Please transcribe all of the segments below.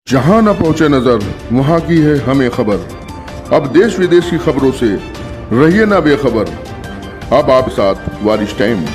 जहां न पहुंचे नजर वहां की है हमें खबर। अब देश विदेश की खबरों से रहिए ना बेखबर। अब आप साथ वारिश टाइम।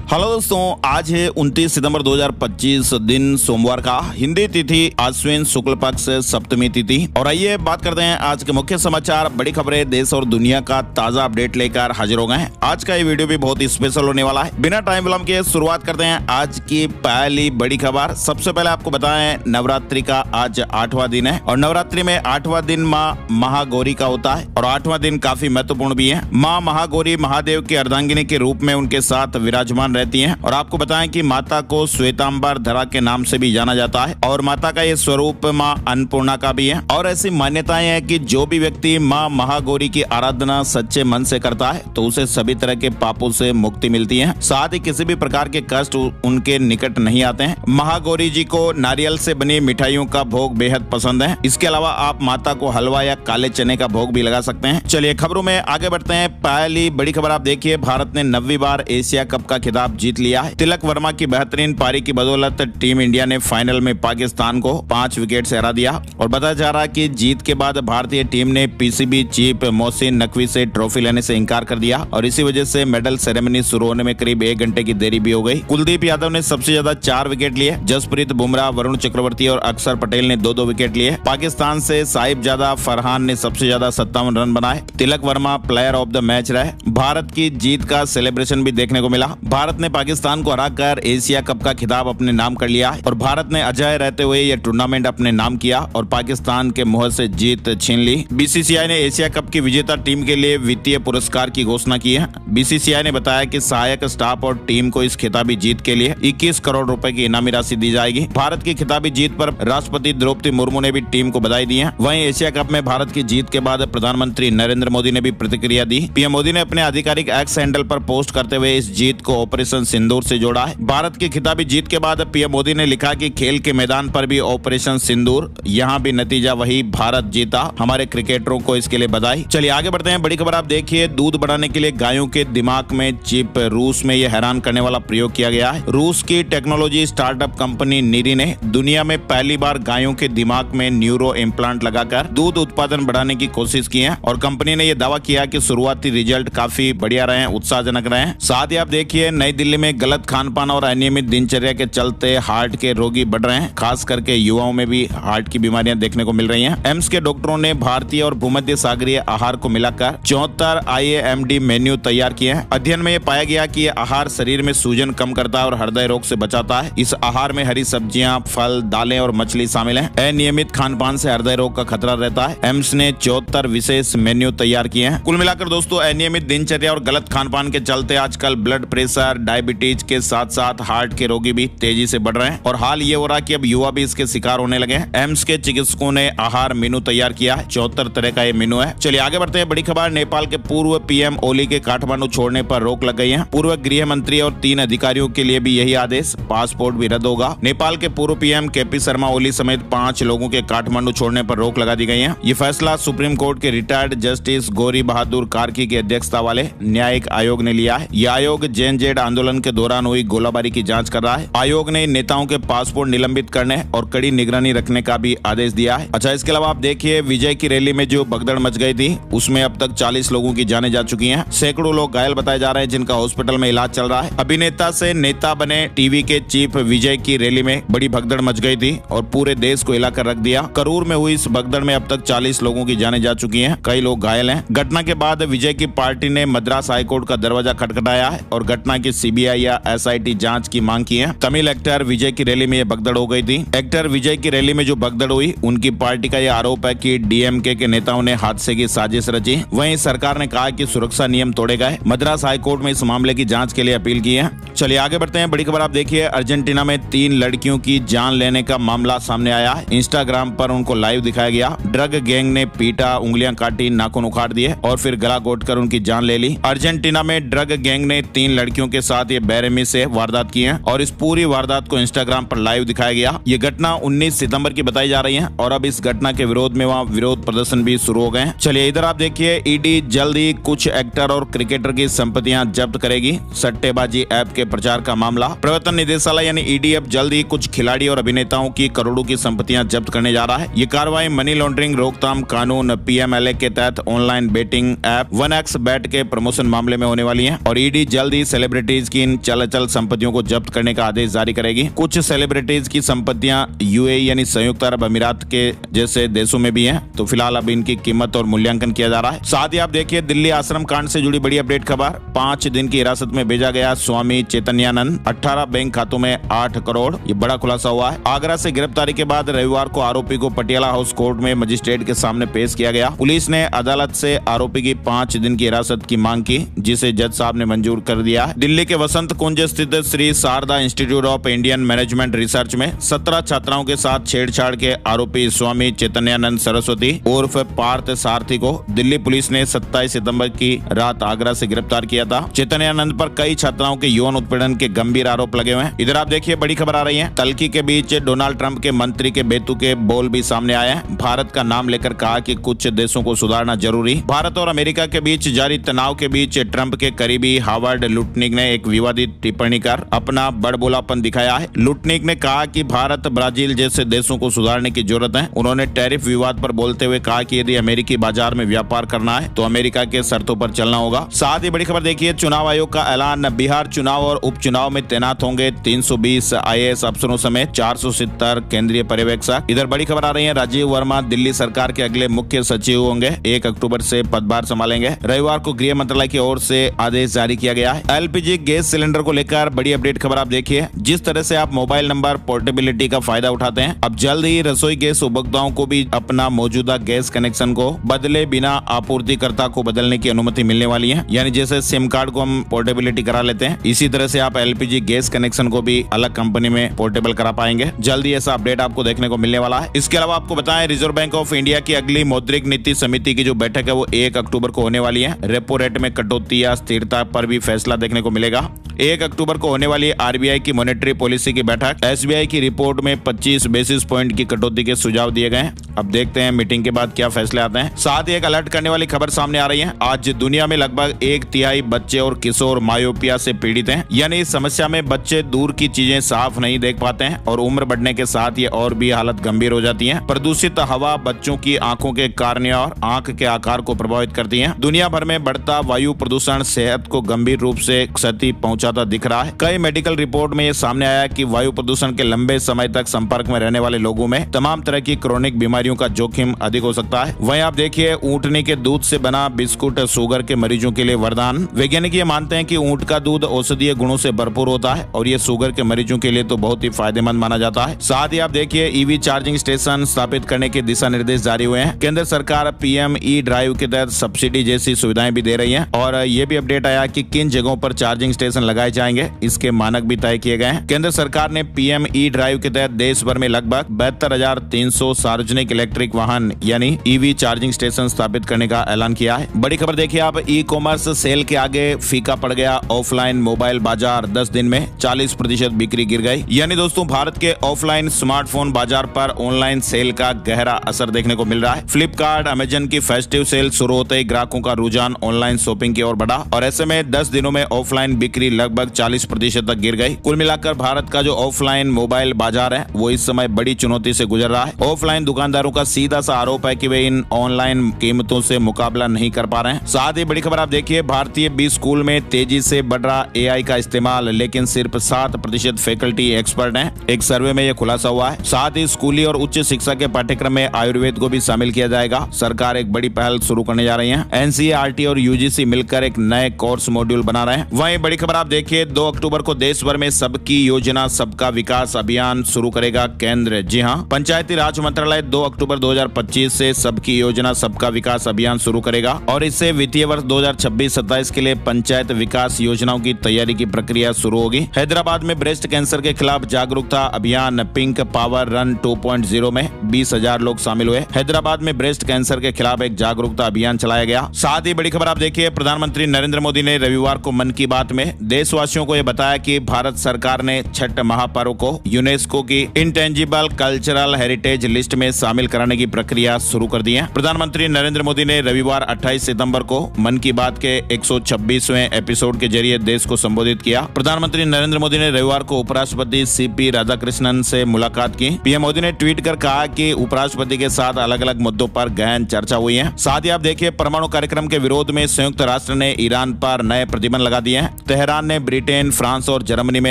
हेलो दोस्तों, आज है 29 सितंबर 2025 दिन सोमवार का। हिंदी तिथि आश्विन शुक्ल पक्ष सप्तमी तिथि। और आइए बात करते हैं आज के मुख्य समाचार, बड़ी खबरें देश और दुनिया का ताजा अपडेट लेकर हाजिर हो गए हैं। आज का ये वीडियो भी बहुत स्पेशल होने वाला है। बिना टाइम विलंब के शुरुआत करते हैं आज की पहली बड़ी खबर। सबसे पहले आपको बताएं, नवरात्रि का आज 8वां दिन है और नवरात्रि में 8वां दिन माँ महागौरी का होता है और 8वां दिन काफी महत्वपूर्ण भी है। माँ महागौरी महादेव की अर्धांगिनी के रूप में उनके साथ विराजमान रहती हैं। और आपको बताएं कि माता को श्वेतांबर धरा के नाम से भी जाना जाता है और माता का ये स्वरूप माँ अन्नपूर्णा का भी है। और ऐसी मान्यताएं हैं कि जो भी व्यक्ति माँ महागौरी की आराधना सच्चे मन से करता है तो उसे सभी तरह के पापों से मुक्ति मिलती है, साथ ही किसी भी प्रकार के कष्ट उनके निकट नहीं आते हैं। महागौरी जी को नारियल से बनी मिठाइयों का भोग बेहद पसंद है। इसके अलावा आप माता को हलवा या काले चने का भोग भी लगा सकते हैं। चलिए खबरों में आगे बढ़ते हैं। पहली बड़ी खबर आप देखिए, भारत ने 9वीं बार एशिया कप का खिताब जीत लिया है। तिलक वर्मा की बेहतरीन पारी की बदौलत टीम इंडिया ने फाइनल में पाकिस्तान को 5 विकेट से हरा दिया और बताया जा रहा है कि जीत के बाद भारतीय टीम ने पीसीबी चीफ मोहसिन नकवी से ट्रॉफी लेने से इनकार कर दिया और इसी वजह से मेडल सेरेमनी शुरू होने में करीब 1 घंटे की देरी भी हो गई। कुलदीप यादव ने सबसे ज्यादा 4 विकेट लिए, जसप्रीत बुमराह, वरुण चक्रवर्ती और अक्षर पटेल ने 2-2 विकेट लिए। पाकिस्तान से साहिबजादा फरहान ने सबसे ज्यादा 57 रन बनाए। Tilak Varma player of the match रहे। भारत की जीत का सेलिब्रेशन भी देखने को मिला। भारत ने पाकिस्तान को हराकर एशिया कप का खिताब अपने नाम कर लिया और भारत ने अजय रहते हुए यह टूर्नामेंट अपने नाम किया और पाकिस्तान के मुंह से जीत छीन ली। बीसीसीआई ने एशिया कप की विजेता टीम के लिए वित्तीय पुरस्कार की घोषणा की है। बीसीसीआई ने बताया कि सहायक स्टाफ और टीम को इस खिताबी जीत के लिए 21 करोड़ रुपए की इनामी राशि दी जाएगी। भारत की खिताबी जीत पर राष्ट्रपति द्रौपदी मुर्मू ने भी टीम को बधाई दी है। वहीं एशिया कप में भारत की जीत के बाद प्रधानमंत्री नरेंद्र मोदी ने भी प्रतिक्रिया दी। पीएम मोदी ने अपने आधिकारिक एक्स हैंडल पर पोस्ट करते हुए इस जीत को ऑपरेशन सिंदूर से जोड़ा है। भारत की खिताबी जीत के बाद पीएम मोदी ने लिखा कि खेल के मैदान पर भी ऑपरेशन सिंदूर, यहाँ भी नतीजा वही, भारत जीता। हमारे क्रिकेटरों को इसके लिए बधाई। चलिए आगे बढ़ते हैं। बड़ी खबर आप देखिए, दूध बढ़ाने के लिए गायों के दिमाग में चिप। रूस में यह हैरान करने वाला प्रयोग किया गया है। रूस की टेक्नोलॉजी स्टार्टअप कंपनी नीरी ने दुनिया में पहली बार गायों के दिमाग में न्यूरो इम्प्लांट लगाकर दूध उत्पादन बढ़ाने की कोशिश की है और कंपनी ने यह दावा किया कि शुरुआती रिजल्ट काफी बढ़िया रहे हैं, उत्साहजनक रहे हैं। साथ ही आप देखिए, नई दिल्ली में गलत खानपान और अनियमित दिनचर्या के चलते हार्ट के रोगी बढ़ रहे हैं। खास करके युवाओं में भी हार्ट की बीमारियां देखने को मिल रही हैं। एम्स के डॉक्टरों ने भारतीय और भूमध्य सागरीय आहार को मिलाकर 74 IAMD मेन्यू तैयार किए हैं। अध्ययन में यह पाया गया कि यह आहार शरीर में सूजन कम करता है और हृदय रोग से बचाता है। इस आहार में हरी सब्जियां, फल, दालें और मछली शामिल है। अनियमित खानपान से हृदय रोग का खतरा रहता है। एम्स ने 74 विशेष मेन्यू तैयार किए हैं। कुल मिलाकर दोस्तों, अनियमित दिनचर्या और गलत खानपान के चलते आजकल ब्लड प्रेशर, डायबिटीज के साथ साथ हार्ट के रोगी भी तेजी से बढ़ रहे हैं और हाल ये हो रहा है कि अब युवा भी इसके शिकार होने लगे हैं। एम्स के चिकित्सकों ने आहार मेनू तैयार किया है। 74 तरह का ये मेनू है। चलिए आगे बढ़ते हैं। बड़ी खबर, नेपाल के पूर्व पीएम ओली के काठमांडू छोड़ने पर रोक लग गई है। पूर्व गृह मंत्री और 3 अधिकारियों के लिए भी यही आदेश, पासपोर्ट भी रद्द होगा। नेपाल के पूर्व पीएम केपी शर्मा ओली समेत 5 लोगों के काठमांडू छोड़ने पर रोक लगा दी गई है। ये फैसला सुप्रीम कोर्ट के रिटायर्ड जस्टिस गौरी बहादुर कार्की की अध्यक्षता वाले न्यायिक आयोग ने लिया है। यह आयोग जेएनजेड आंदोलन के दौरान हुई गोलाबारी की जांच कर रहा है। आयोग ने नेताओं के पासपोर्ट निलंबित करने और कड़ी निगरानी रखने का भी आदेश दिया है। अच्छा, इसके अलावा आप देखिए, विजय की रैली में जो भगदड़ मच गई थी उसमें अब तक 40 लोगों की जानें जा चुकी हैं। सैकड़ों लोग घायल बताए जा रहे हैं जिनका हॉस्पिटल में इलाज चल रहा है। अभिनेता से नेता बने टीवी के चीफ विजय की रैली में बड़ी भगदड़ मच गई थी और पूरे देश को हिलाकर रख दिया। करूर में हुई इस भगदड़ में अब तक 40 लोगों की जानें जा चुकी हैं, कई लोग घायल हैं। घटना के बाद विजय की पार्टी ने मद्रास हाईकोर्ट का दरवाजा खटखटाया है और घटना की CBI या SIT जांच की मांग की है। तमिल एक्टर विजय की रैली में यह भगदड़ हो गई थी। एक्टर विजय की रैली में जो भगदड़ हुई, उनकी पार्टी का यह आरोप है कि DMK के नेताओं ने हादसे की साजिश रची। वहीं सरकार ने कहा कि सुरक्षा नियम तोड़े गए। मद्रास हाईकोर्ट में इस मामले की जांच के लिए अपील की है। चलिए आगे बढ़ते हैं। बड़ी खबर आप देखिए, अर्जेंटीना में 3 लड़कियों की जान लेने का मामला सामने आया है। इंस्टाग्राम पर उनको लाइव दिखाया गया। ड्रग गैंग ने पीटा, उंगलियां काटी, नाखून उखाड़ दिए और फिर गला घोंटकर उनकी जान ले ली। अर्जेंटीना में ड्रग गैंग ने 3 लड़कियों के साथ ये बेरहमी से वारदात की है और इस पूरी वारदात को इंस्टाग्राम पर लाइव दिखाया गया। ये घटना 19 सितंबर की बताई जा रही है और अब इस घटना के विरोध में वहाँ विरोध प्रदर्शन भी शुरू हो गए। चलिए इधर आप देखिए, ईडी जल्द ही कुछ एक्टर और क्रिकेटर की संपत्तियां जब्त करेगी। सट्टेबाजी ऐप के प्रचार का मामला, प्रवर्तन निदेशालय यानी ईडी अब जल्द ही कुछ खिलाड़ी और अभिनेताओं की करोड़ों की संपत्तियां जब्त करने जा रहा है। ये कार्रवाई मनी लॉन्ड्रिंग रोकथाम कानून पीएमएलए के तहत ऑनलाइन बेटिंग ऐप 1x बेट के प्रमोशन मामले में होने वाली है और ईडी जल्द ही सेलिब्रिटीज की इन चल संपत्तियों को जब्त करने का आदेश जारी करेगी। कुछ सेलिब्रिटीज की संपत्तियां यूएई यानी संयुक्त अरब अमीरात के जैसे देशों में भी हैं, तो फिलहाल अब इनकी कीमत और मूल्यांकन किया जा रहा है। साथ ही आप देखिए, दिल्ली आश्रम कांड से जुड़ी बड़ी अपडेट खबर, 5 दिन की हिरासत में भेजा गया स्वामी चैतन्यानंद, 18 बैंक खातों में 8 करोड़, ये बड़ा खुलासा हुआ है। आगरा से गिरफ्तारी के बाद रविवार को आरोपी को पटियाला हाउस कोर्ट में मजिस्ट्रेट के सामने पेश किया गया। पुलिस ने अदालत से आरोपी की 5 दिन की हिरासत की मांग की, जिसे जज साहब ने मंजूर कर दिया। दिल्ली के वसंत कुंज स्थित Shri Sharada institute of Indian management research में 17 छात्राओं के साथ छेड़छाड़ के आरोपी स्वामी चैतन्यानंद सरस्वती उर्फ पार्थ सारथी को दिल्ली पुलिस ने 27 सितंबर की रात आगरा से गिरफ्तार किया था। चैतन्यानंद पर कई छात्राओं के यौन उत्पीड़न के गंभीर आरोप लगे हुए हैं। इधर आप देखिए, बड़ी खबर आ रही है, तल्खी के बीच डोनाल्ड ट्रंप के मंत्री के बेतुके बोल भी सामने आए हैं। भारत का नाम लेकर कहा कि कुछ देशों को सुधारना जरूरी। भारत और अमेरिका के बीच जारी तनाव के बीच ट्रंप के करीबी हावर्ड लुटनिक ने एक विवादित टिप्पणी कर अपना बड़बोलापन दिखाया है। लुटनिक ने कहा कि भारत ब्राजील जैसे देशों को सुधारने की जरूरत है। उन्होंने टैरिफ विवाद पर बोलते हुए कहा कि यदि अमेरिकी बाजार में व्यापार करना है तो अमेरिका के शर्तों पर चलना होगा। साथ ही बड़ी खबर देखिए, चुनाव आयोग का ऐलान, बिहार चुनाव और उपचुनाव में तैनात होंगे 320 आईएएस अफसरों समेत 470 केंद्रीय पर्यवेक्षक। इधर बड़ी खबर आ रही है, राजीव वर्मा दिल्ली सरकार के अगले मुख्य सचिव होंगे, 1 अक्टूबर से पदभार संभालेंगे। रविवार को गृह मंत्रालय की ओर से आदेश जारी किया गया है। एलपीजी गैस सिलेंडर को लेकर बड़ी अपडेट खबर आप देखिए, जिस तरह से आप मोबाइल नंबर पोर्टेबिलिटी का फायदा उठाते हैं, अब जल्द ही रसोई गैस उपभोक्ताओं को भी अपना मौजूदा गैस कनेक्शन को बदले बिना आपूर्तिकर्ता को बदलने की अनुमति मिलने वाली है। यानी जैसे सिम कार्ड को हम पोर्टेबिलिटी करा लेते हैं, इसी तरह से आप एलपीजी गैस कनेक्शन को भी अलग कंपनी में पोर्टेबल करा पाएंगे। जल्दी ऐसा अपडेट आपको देखने को मिलने वाला है। इसके अलावा आपको बताएं, रिजर्व बैंक ऑफ इंडिया की अगली मौद्रिक नीति समिति की जो बैठक है वो 1 अक्टूबर को होने वाली है। रेपो रेट में कटौती या स्थिरता पर भी फैसला देखने को मिलेगा। 1 अक्टूबर को होने वाली आरबीआई की मॉनेटरी पॉलिसी की बैठक, एसबीआई की रिपोर्ट में 25 बेसिस पॉइंट की कटौती के सुझाव दिए गए हैं। अब देखते हैं मीटिंग के बाद क्या फैसले आते हैं। साथ ही एक अलर्ट करने वाली खबर सामने आ रही है, आज दुनिया में लगभग 1/3 बच्चे और किशोर मायोपिया से पीड़ित हैं। यानी इस समस्या में बच्चे दूर की चीजें साफ नहीं देख पाते हैं और उम्र बढ़ने के साथ ये और भी हालत गंभीर हो जाती है। प्रदूषित हवा बच्चों की आंखों के कार्निया और आंख के आकार को प्रभावित करती है। दुनिया भर में बढ़ता वायु प्रदूषण सेहत को गंभीर रूप से क्षति पहुंचाता दिख रहा है। कई मेडिकल रिपोर्ट में ये सामने आया कि वायु प्रदूषण के लंबे समय तक संपर्क में रहने वाले लोगों में तमाम तरह की क्रोनिक बीमारियों का जोखिम अधिक हो सकता है। वहीं आप देखिए, ऊँटनी के दूध से बना बिस्कुट शुगर के मरीजों के लिए वरदान। वैज्ञानिक ये मानते हैं कि ऊँट का दूध औषधीय गुणों से भरपूर होता है और ये शुगर के मरीजों के लिए तो बहुत ही फायदेमंद माना जाता है। साथ ही आप देखिए, ईवी चार्जिंग स्टेशन स्थापित करने के दिशा निर्देश जारी हुए हैं। केंद्र सरकार पीएम ई ड्राइव के तहत सब्सिडी जैसी सुविधाएं भी दे रही है और ये भी अपडेट आया कि किन जगहों पर चार्जिंग स्टेशन लगाए जाएंगे, इसके मानक भी तय किए गए हैं। केंद्र सरकार ने पीएम ई ड्राइव के तहत देश भर में लगभग 72,300 सार्वजनिक इलेक्ट्रिक वाहन यानी ईवी चार्जिंग स्टेशन स्थापित करने का ऐलान किया है। बड़ी खबर देखिए आप, ई कॉमर्स सेल के आगे फीका पड़ गया ऑफलाइन मोबाइल बाजार, 10 दिन में 40% बिक्री गिर गई। यानी दोस्तों, भारत के ऑफलाइन स्मार्टफोन बाजार पर ऑनलाइन सेल का गहरा असर देखने को मिल रहा है। फ्लिपकार्ट, अमेजन की फेस्टिव सेल शुरू होते ही ग्राहकों का रुझान ऑनलाइन शॉपिंग की ओर बढ़ा और ऐसे में 10 दिनों में ऑफलाइन बिक्री लगभग 40% तक गिर गई। कुल मिलाकर भारत का जो ऑफलाइन मोबाइल बाजार है वो इस समय बड़ी चुनौती से गुजर रहा है। ऑफलाइन दुकानदारों का सीधा सा आरोप है कि वे इन ऑनलाइन कीमतों से मुकाबला नहीं कर पा रहे हैं। साथ ही बड़ी खबर आप देखिए, भारतीय बी स्कूल में तेजी से बढ़ रहा एआई का इस्तेमाल, लेकिन सिर्फ 7% फैकल्टी एक्सपर्ट हैं। एक सर्वे में यह खुलासा हुआ है। साथ ही स्कूली और उच्च शिक्षा के पाठ्यक्रम में आयुर्वेद को भी शामिल किया जाएगा। सरकार एक बड़ी पहल शुरू करने जा रही है। एनसीईआरटी और यूजीसी मिलकर एक नए कोर्स मॉड्यूल बना रहे हैं। वहीं बड़ी खबर आप देखिए, 2 अक्टूबर को देश भर में सबकी योजना सबका विकास अभियान शुरू करेगा केंद्र। जी हां, पंचायती राज मंत्रालय 2 अक्टूबर 2025 से सबकी योजना सबका विकास अभियान शुरू करेगा और इससे वित्तीय वर्ष 2026-27 के लिए पंचायत विकास योजनाओं की तैयारी की प्रक्रिया शुरू होगी। हैदराबाद में ब्रेस्ट कैंसर के खिलाफ जागरूकता अभियान पिंक पावर रन 2.0 में 20,000 लोग शामिल हुए। हैदराबाद में ब्रेस्ट कैंसर के खिलाफ एक जागरूकता अभियान चलाया गया। साथ ही बड़ी खबर आप देखिए, प्रधानमंत्री नरेंद्र मोदी ने रविवार को मन की बात में देश देशवासियों को यह बताया कि भारत सरकार ने छठ महापर्व को यूनेस्को की इंटेंजिबल कल्चरल हेरिटेज लिस्ट में शामिल कराने की प्रक्रिया शुरू कर दी है। प्रधानमंत्री नरेंद्र मोदी ने रविवार 28 सितंबर को मन की बात के 126वें एपिसोड के जरिए देश को संबोधित किया। प्रधानमंत्री नरेंद्र मोदी ने रविवार को उपराष्ट्रपति सीपी राधाकृष्णन से मुलाकात की। पीएम मोदी ने ट्वीट कर कहा कि उपराष्ट्रपति के साथ अलग अलग मुद्दों पर गहन चर्चा हुई है। साथ ही आप देखिए, परमाणु कार्यक्रम के विरोध में संयुक्त राष्ट्र ने ईरान पर नए प्रतिबंध लगा दिए हैं। तेहरान ने ब्रिटेन, फ्रांस और जर्मनी में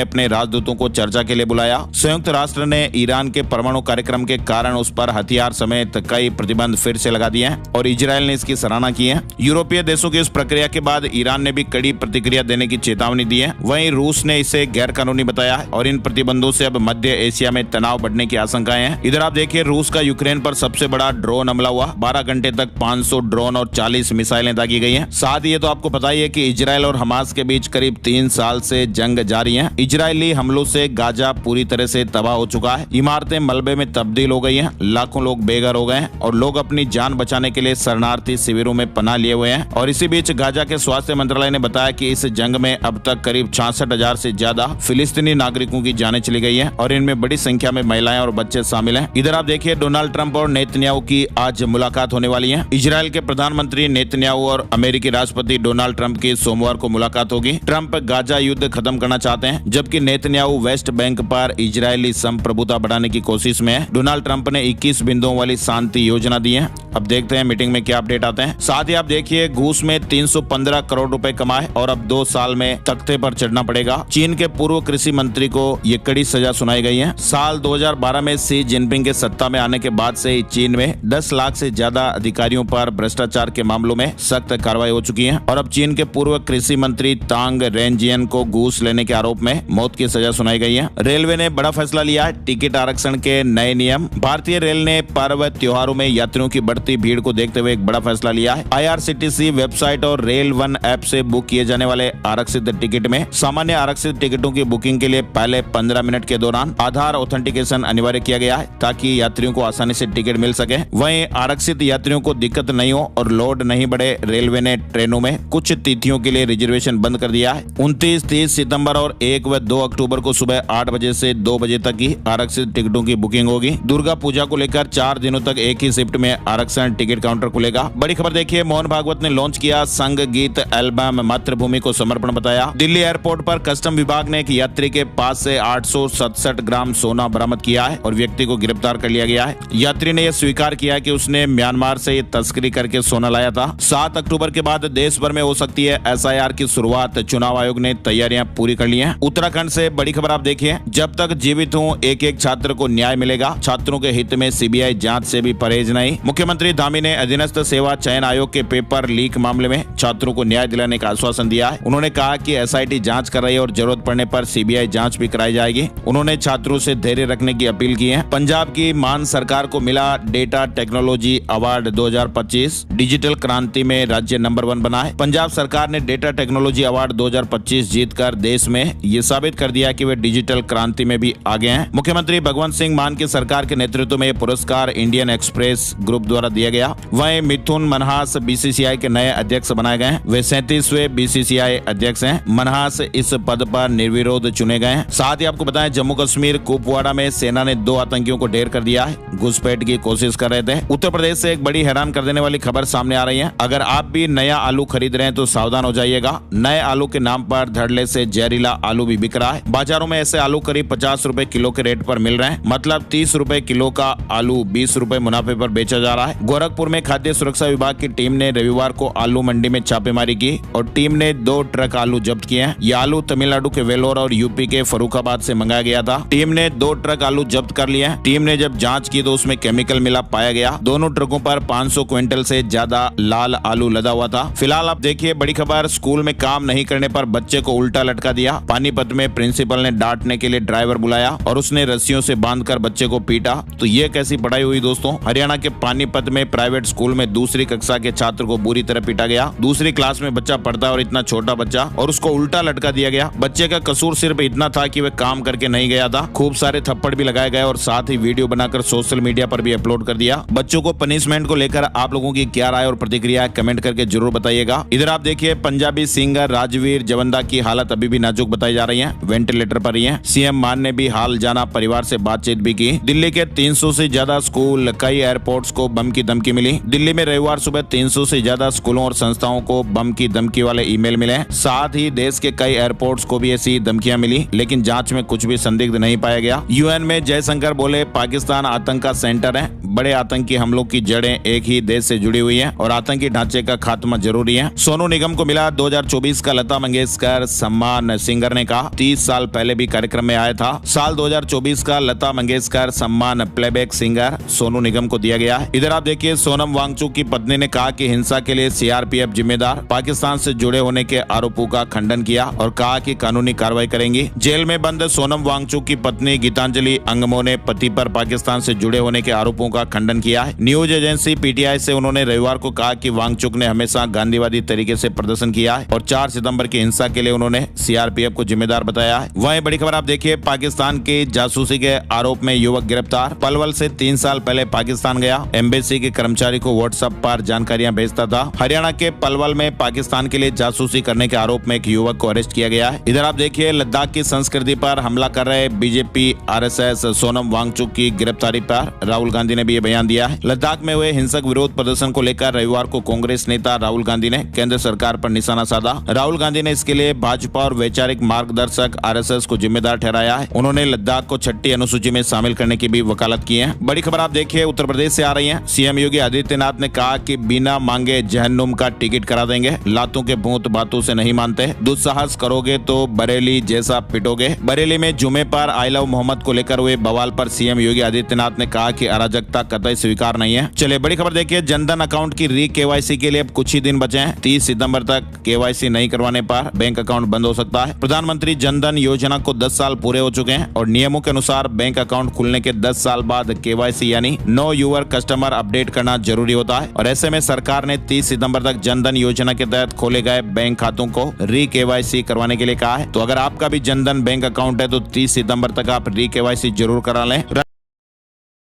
अपने राजदूतों को चर्चा के लिए बुलाया। संयुक्त राष्ट्र ने ईरान के परमाणु कार्यक्रम के कारण उस पर हथियार समेत कई प्रतिबंध फिर से लगा दिए हैं और इजरायल ने इसकी सराहना की है। यूरोपीय देशों की इस प्रक्रिया के बाद ईरान ने भी कड़ी प्रतिक्रिया देने की चेतावनी दी है। वहीं रूस ने इसे गैर कानूनी बताया है और इन प्रतिबंधों से अब मध्य एशिया में तनाव बढ़ने की आशंकाएं हैं। इधर आप देखिए, रूस का यूक्रेन पर सबसे बड़ा ड्रोन हमला हुआ। 12 घंटे तक 500 ड्रोन और 40 मिसाइलें दागी गई हैं। साथ ही ये तो आपको पता ही है कि इजरायल और हमास के बीच करीब 3 साल से जंग जारी है। इजरायली हमलों से गाजा पूरी तरह से तबाह हो चुका है। इमारतें मलबे में तब्दील हो गई हैं। लाखों लोग बेघर हो गए हैं और लोग अपनी जान बचाने के लिए शरणार्थी शिविरों में पनाह लिए हुए हैं। और इसी बीच गाजा के स्वास्थ्य मंत्रालय ने बताया कि इस जंग में अब तक करीब 66,000 से ज्यादा फिलिस्तीनी नागरिकों की जानें चली गई हैं और इनमें बड़ी संख्या में महिलाएं और बच्चे शामिल हैं। इधर आप देखिए, डोनाल्ड ट्रंप और नेतन्याहू की आज मुलाकात होने वाली है। इजरायल के प्रधानमंत्री नेतन्याहू और अमेरिकी राष्ट्रपति डोनाल्ड ट्रंप की सोमवार को मुलाकात होगी। ट्रंप गाजा युद्ध खत्म करना चाहते हैं, जबकि नेतन्याहू वेस्ट बैंक पर इजरायली संप्रभुता बढ़ाने की कोशिश में है। डोनाल्ड ट्रंप ने 21 बिंदुओं वाली शांति योजना दी है। अब देखते हैं मीटिंग में क्या अपडेट आते हैं। साथ ही आप देखिए, घूस में 315 करोड़ रुपए कमाए और अब 2 साल में तख्ते पर चढ़ना पड़ेगा। चीन के पूर्व कृषि मंत्री को ये कड़ी सजा सुनाई गई है। साल 2012 में शी जिनपिंग के सत्ता में आने के बाद से ही चीन में 10 लाख से ज्यादा अधिकारियों पर भ्रष्टाचार के मामलों में सख्त कार्रवाई हो चुकी है और अब चीन के पूर्व कृषि मंत्री तांग रेनजियन को घूस लेने के आरोप में मौत की सजा सुनाई गई है। रेलवे ने बड़ा फैसला लिया है, टिकट आरक्षण के नए नियम। भारतीय रेल ने पर्व त्योहारों में यात्रियों की बढ़ती भीड़ को देखते हुए एक बड़ा फैसला लिया है। IRCTC वेबसाइट और रेल वन ऐप से बुक किए जाने वाले आरक्षित टिकट में सामान्य आरक्षित टिकटों की बुकिंग के लिए पहले 15 मिनट के दौरान आधार ऑथेंटिकेशन अनिवार्य किया गया है ताकि यात्रियों को आसानी से टिकट मिल सके। वहीं आरक्षित यात्रियों को दिक्कत नहीं हो और लोड नहीं बढ़े, रेलवे ने ट्रेनों में कुछ तिथियों के लिए रिजर्वेशन बंद कर दिया है। 29, 30 सितंबर और 1 व 2 अक्टूबर को सुबह 8 बजे से 2 बजे तक ही आरक्षित टिकटों की बुकिंग होगी। दुर्गा पूजा को लेकर 4 दिनों तक एक ही शिफ्ट में आरक्षण टिकट काउंटर खुलेगा। बड़ी खबर देखिए, मोहन भागवत ने लॉन्च किया संग गीत एल्बम मातृभूमि को समर्पण बताया। दिल्ली एयरपोर्ट पर कस्टम विभाग ने एक यात्री के पास से 867 ग्राम सोना बरामद किया है और व्यक्ति को गिरफ्तार कर लिया गया है। यात्री ने यह स्वीकार किया कि उसने म्यांमार से ये तस्करी करके सोना लाया था। 7 अक्टूबर के बाद देश भर में हो सकती है SIR की शुरुआत। चुनाव आयोग ने तैयारियां पूरी कर ली हैं। उत्तराखंड से बड़ी खबर आप देखिए, जब तक जीवित हूं एक छात्र को न्याय मिलेगा। छात्रों के हित में CBI जांच से भी परहेज नहीं। मुख्यमंत्री धामी ने अधीनस्थ सेवा चयन आयोग के पेपर लीक मामले में छात्रों को न्याय दिलाने का आश्वासन दिया है। उन्होंने कहा कि SIT जांच कर रही है और जरूरत पड़ने पर CBI जांच भी कराई जाएगी। उन्होंने छात्रों से धैर्य रखने की अपील की है। पंजाब की मान सरकार को मिला डेटा टेक्नोलॉजी अवार्ड 2025। डिजिटल क्रांति में राज्य नंबर 1 बना है। पंजाब सरकार ने डेटा टेक्नोलॉजी अवार्ड 2025 जीतकर देश में ये साबित कर दिया कि वे डिजिटल क्रांति में भी आगे हैं। मुख्यमंत्री भगवंत सिंह मान की सरकार के नेतृत्व में पुरस्कार इंडियन एक्सप्रेस ग्रुप द्वारा दिया गया। वहीं मिथुन मनहास BCCI के नए अध्यक्ष बनाए गए हैं। वे 37वें BCCI अध्यक्ष हैं। मनहास इस पद पर निर्विरोध चुने गए हैं। साथ ही आपको बताएं, जम्मू कश्मीर कुपवाड़ा में सेना ने 2 आतंकियों को ढेर कर दिया है। घुसपैठ की कोशिश कर रहे थे। उत्तर प्रदेश से एक बड़ी हैरान कर देने वाली खबर सामने आ रही है। अगर आप भी नया आलू खरीद रहे हैं तो सावधान हो जाइएगा। नए आलू के नाम पर धड़ल्ले से जहरीला आलू भी बिक रहा है। बाजारों में ऐसे आलू करीब 50 रुपए किलो के रेट पर मिल रहे हैं। मतलब 30 रुपए किलो का आलू 20 रुपए मुनाफे पर बेचा जा रहा है। गोरखपुर में खाद्य सुरक्षा विभाग की टीम ने रविवार को आलू मंडी में छापेमारी की और टीम ने 2 ट्रक आलू जब्त किए हैं। ये आलू तमिलनाडु के वेलोर और यूपी के फर्रुखाबाद से मंगाया गया था। टीम ने 2 ट्रक आलू जब्त कर लिए हैं। टीम ने जब जांच की तो उसमें केमिकल मिला पाया गया। दोनों ट्रकों पर 500 क्विंटल से ज्यादा लाल आलू लदा हुआ था। फिलहाल आप देखिए, बड़ी खबर, स्कूल में काम नहीं करने पर बच्चे को उल्टा लटका दिया। पानीपत में प्रिंसिपल ने डांटने के लिए ड्राइवर बुलाया और उसने रस्सियों से बांधकर बच्चे को पीटा। तो ये कैसी पढ़ाई हुई दोस्तों। हरियाणा के पानीपत सोनीपत में प्राइवेट स्कूल में दूसरी कक्षा के छात्र को बुरी तरह पीटा गया। दूसरी क्लास में बच्चा पढ़ता है और इतना छोटा बच्चा, और उसको उल्टा लटका दिया गया। बच्चे का कसूर सिर्फ इतना था कि वह काम करके नहीं गया था। खूब सारे थप्पड़ भी लगाए गए और साथ ही वीडियो बनाकर सोशल मीडिया पर भी अपलोड कर दिया। बच्चों को पनिशमेंट को लेकर आप लोगों की क्या राय और प्रतिक्रिया कमेंट करके जरूर बताइएगा। इधर आप देखिए पंजाबी सिंगर राजवीर जवंदा की हालत अभी भी नाजुक बताई जा रही है, वेंटिलेटर पर ही है। सीएम मान ने भी हाल जाना, परिवार से बातचीत भी की। दिल्ली के 300 से ज्यादा स्कूल, कई एयरपोर्ट्स को बम की धमकी मिली। दिल्ली में रविवार सुबह 300 से ज्यादा स्कूलों और संस्थाओं को बम की धमकी वाले ईमेल मिले। साथ ही देश के कई एयरपोर्ट्स को भी ऐसी धमकियां मिली, लेकिन जांच में कुछ भी संदिग्ध नहीं पाया गया। यूएन में जयशंकर बोले पाकिस्तान आतंक का सेंटर है। बड़े आतंकी हमलों की जड़ें एक ही देश से जुड़ी हुई हैं और आतंकी ढांचे का खात्मा जरूरी है। सोनू निगम को मिला 2024 का लता मंगेशकर सम्मान। सिंगर ने कहा 30 साल पहले भी कार्यक्रम में आया था। साल 2024 का लता मंगेशकर सम्मान प्लेबैक सिंगर सोनू निगम को दिया गया है। इधर आप देखिए सोनम वांगचुक की पत्नी ने कहा कि हिंसा के लिए सीआरपीएफ जिम्मेदार। पाकिस्तान से जुड़े होने के आरोपों का खंडन किया और कहा कि कानूनी कार्रवाई करेंगी। जेल में बंद सोनम वांगचुक की पत्नी गीतांजलि अंगमो ने पति पर पाकिस्तान से जुड़े होने के आरोपों का खंडन किया है। न्यूज एजेंसी पीटीआई से उन्होंने रविवार को कहा कि वांगचुक ने हमेशा गांधीवादी तरीके से प्रदर्शन किया है और 4 सितंबर की हिंसा के लिए उन्होंने सीआरपीएफ को जिम्मेदार बताया है। वहीं बड़ी खबर आप देखिए पाकिस्तान की जासूसी के आरोप में युवक गिरफ्तार। पलवल से 3 साल पहले पाकिस्तान गया। एम्बेसी के कर्मचारी को व्हाट्सएप पर जानकारियां भेजता था। हरियाणा के पलवल में पाकिस्तान के लिए जासूसी करने के आरोप में एक युवक को अरेस्ट किया गया है। इधर आप देखिए लद्दाख की संस्कृति पर हमला कर रहे बीजेपी आरएसएस सोनम वांगचुक की गिरफ्तारी पर राहुल गांधी ने भी ये बयान दिया है। लद्दाख में हुए हिंसक विरोध प्रदर्शन को लेकर रविवार को कांग्रेस नेता राहुल गांधी ने केंद्र सरकार पर निशाना साधा। राहुल गांधी ने इसके लिए भाजपा और वैचारिक मार्गदर्शक आरएसएस को जिम्मेदार ठहराया है। उन्होंने लद्दाख को 6ठी अनुसूची में शामिल करने की भी वकालत की है। बड़ी खबर आप देखिए उत्तर प्रदेश से आ रही है। सीएम योगी आदित्यनाथ ने कहा कि बिना मांगे जहन्नुम का टिकट करा देंगे। लातों के भूत बातों से नहीं मानते। दुस्साहस करोगे तो बरेली जैसा पिटोगे। बरेली में जुमे पर आई लव मोहम्मद को लेकर हुए बवाल पर सीएम योगी आदित्यनाथ ने कहा कि अराजकता कतई स्वीकार नहीं है। चलिए बड़ी खबर देखिए जनधन अकाउंट की री केवाईसी के लिए अब कुछ ही दिन बचे हैं। 30 सितंबर तक केवाईसी नहीं करवाने पर बैंक अकाउंट बंद हो सकता है। प्रधानमंत्री जनधन योजना को 10 साल पूरे हो चुके हैं और नियमों के अनुसार बैंक अकाउंट खुलने के 10 साल बाद केवाईसी यानी नो यूर कस्टमर अपडेट करना जरूरी होता है और ऐसे में सरकार ने 30 सितंबर तक जनधन योजना के तहत खोले गए बैंक खातों को री केवाईसी करवाने के लिए कहा है। तो अगर आपका भी जनधन बैंक अकाउंट है तो 30 सितंबर तक आप री केवाईसी जरूर करा लें।